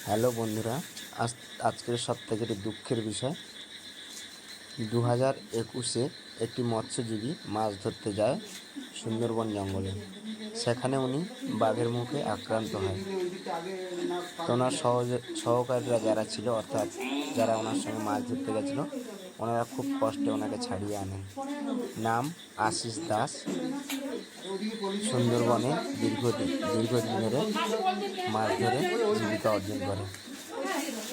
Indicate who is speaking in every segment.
Speaker 1: Hello বন্ধুরা, আজকের সবথেকে দুঃখের বিষয় 2021-এ একটি মৎস্যজীবী মাছ ধরতে যায় সুন্দরবন জঙ্গলে। সেখানে উনি বাঘের মুখে আক্রান্ত হয়। তো ওনার সহকারীরা যারা ছিল, অর্থাৎ যারা ওনার সঙ্গে মাছ ধরতে গেছিল, ওনারা খুব কষ্টে ওনাকে ছাড়িয়ে আনেন। নাম আশিস দাস। সুন্দরবনে দীর্ঘদিন ধরে মাছ ধরে জীবিকা অর্জন করে।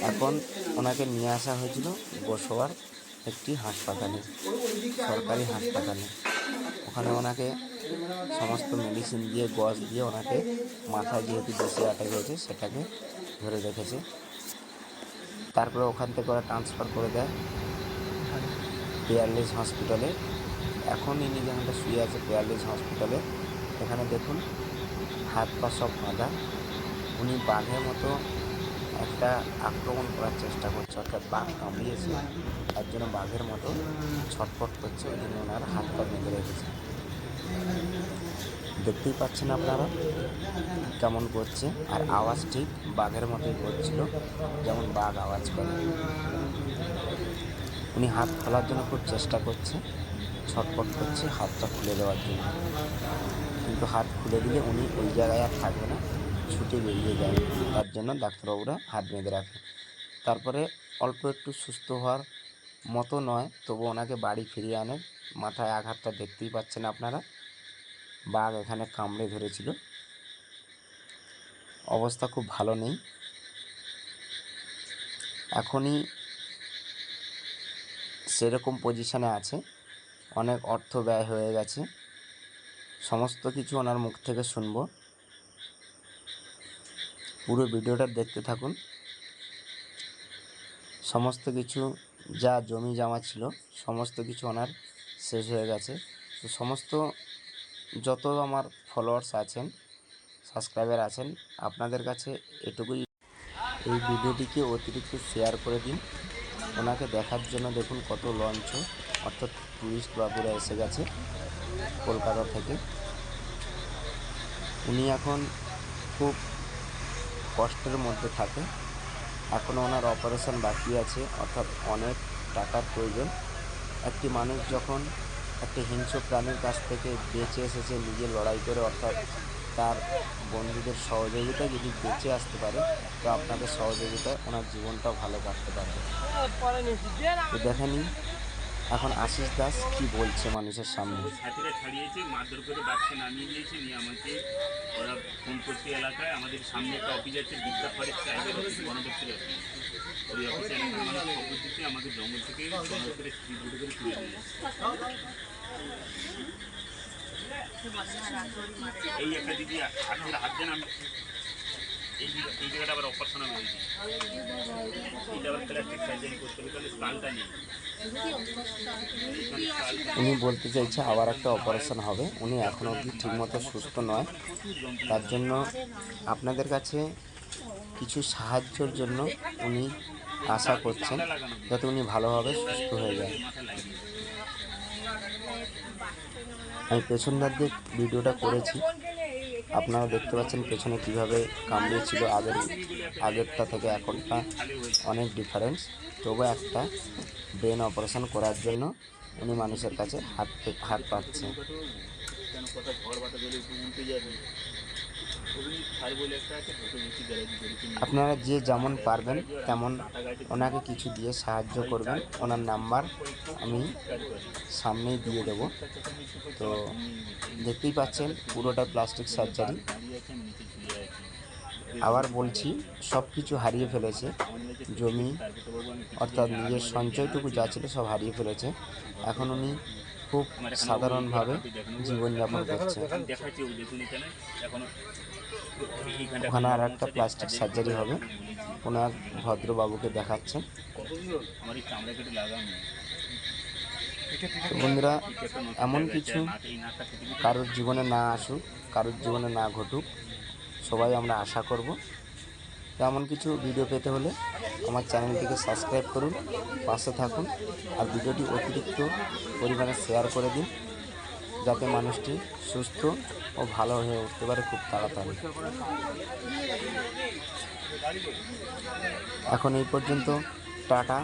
Speaker 1: এখন ওনাকে নিয়ে আসা হয়েছিল গোসবার একটি হাসপাতালে, সরকারি হাসপাতালে। ওখানে ওনাকে সমস্ত মেডিসিন দিয়ে, গজ দিয়ে ওনাকে মাথায় যেহেতু বেশি আটকে হয়েছে সেটাকে ধরে রেখেছে। তারপরে ওখান থেকে ওরা ট্রান্সফার করে দেয় পেয়ারলেস হসপিটালে। এখন ইনি যেখানটা শুয়ে আছে পেয়ারলেস হসপিটালে, এখানে দেখুন হাত পা সব বাঁধা। উনি বাঘের মতো একটা আক্রমণ করার চেষ্টা করছে, অর্থাৎ বাঘ কামড়িয়েছে, তার জন্য বাঘের মতো ছটফট করছে। ওই জন্য ওনার হাত পা বেঁধে রেখেছে। দেখতেই পাচ্ছেন আপনারা কেমন করছে, আর আওয়াজ ঠিক বাঘের মতোই করছিল, যেমন বাঘ আওয়াজ করে। উনি হাত খোলার জন্য খুব চেষ্টা করছে, ছটফট করছে হাতটা খুলে দেওয়ার জন্য, কিন্তু হাত খুলে দিলে উনি ওই জায়গায় আর থাকবে না, ছুটে বেরিয়ে যায়। তার জন্য ডাক্তারবাবুরা হাত বেঁধে রাখে। তারপরে অল্প একটু সুস্থ হওয়ার মতো নয়, তবু ওনাকে বাড়ি ফিরিয়ে আনে। মাথায় আঘাতটা দেখতেই পাচ্ছেন আপনারা, বাঘ এখানে কামড়ে ধরেছিল। অবস্থা খুব ভালো নেই। এখনই সেরকম পজিশানে আছে, অনেক অর্থ ব্যয় হয়ে গেছে। সমস্ত কিছু ওনার মুখ থেকে শুনবো, পুরো ভিডিওটা দেখতে থাকুন। সমস্ত কিছু যা জমি জমা ছিল সমস্ত কিছু ওনার শেষ হয়ে গেছে। তো সমস্ত যত আমার ফলোয়ার্স আছেন, সাবস্ক্রাইবার আছেন, আপনাদের কাছে এটুকুই, এই ভিডিওটিকে অতিরিক্ত শেয়ার করে দিন। ওনাকে দেখার জন্য দেখুন কত লঞ্চ, অর্থাৎ টুরিস্ট বাবুরা এসে গেছে কলকাতা থেকে। উনি এখন খুব কষ্টের মধ্যে থাকে। এখনও ওনার অপারেশন বাকি আছে, অর্থাৎ অনেক টাকার প্রয়োজন। একটি মানুষ যখন একটি হিংস্র প্রাণীর কাছ থেকে বেঁচে এসেছে নিজে লড়াই করে, অর্থাৎ তার বন্ধুদের সহযোগিতায় যদি বেঁচে আসতে পারে, তো আপনাদের সহযোগিতায় ওনার জীবনটাও ভালো কাটতে পারবে। তো দেখে নিন এখন আশিস দাস কি বলছে মানুষের সামনে।
Speaker 2: সাথীরা ছাড়িয়েছে, মারধর করে বাক্সে নামিয়ে দিয়েছে, নিয়ে আমাকে ওরা ফোন করছে এলাকায়। আমাদের সামনে একটা অফিস আছে, বিদ্যা ফরেস্ট ট্রাইবের অফিস, বন দপ্তরের অফিস। ওই অফিসে এলাকার মানুষ খবর দিচ্ছে, আমাকে জঙ্গল থেকে বন দপ্তরে স্পিড করে তুলে নিয়ে এই একটা দিদি আসলে হাত দেন। আমি এই জায়গাটা আবার অপারেশন হবে, এইটা আবার প্লাস্টিক সার্জারি করতে হবে, তাহলে স্কালটা নেই।
Speaker 1: উনি বলতে চাইছে আবার একটা অপারেশন হবে। উনি এখনও অবধি ঠিকমতো সুস্থ নয়, তার জন্য আপনাদের কাছে কিছু সাহায্যের জন্য উনি আশা করছেন যাতে উনি ভালোভাবে সুস্থ হয়ে যায়। আমি পেছনদার দিয়ে ভিডিওটা করেছি, আপনারা দেখতে পাচ্ছেন পেছনে কিভাবে কামড়িয়েছিল। আগেরটা থেকে এখনটা অনেক ডিফারেন্স। তবু একটা ব্রেন অপারেশন করার জন্য উনি মানুষের কাছে হাত পাচ্ছে। আপনারা যে যেমন পারবেন তেমন ওনাকে কিছু দিয়ে সাহায্য করবেন। ওনার নাম্বার আমি সামনেই দিয়ে দেব। তো দেখতেই পাচ্ছেন পুরোটা প্লাস্টিক সার্জারি। আবার বলছি, সব কিছু হারিয়ে ফেলেছে, জমি অর্থাৎ নিজের সঞ্চয়টুকু যা ছিল সব হারিয়ে ফেলেছে। এখন উনি খুব সাধারণভাবে জীবনযাপন করছে। ওখানে আর একটা প্লাস্টিক সার্জারি হবে, কোনো এক ভদ্রবাবুকে দেখাচ্ছেন। বন্ধুরা, এমন কিছু কারোর জীবনে না আসুক, কারোর জীবনে না ঘটুক, সবাই আমরা আশা করব। এমন কিছু ভিডিও পেতে হলে আমার চ্যানেলটিকে সাবস্ক্রাইব করুন, পাশে থাকুন, আর ভিডিওটি অতিরিক্ত পরিমাণে শেয়ার করে দিন, যাতে মানুষটি সুস্থ ও ভালো হয়ে উঠতে পারে খুব তাড়াতাড়ি। এখন এই পর্যন্ত, টাটা।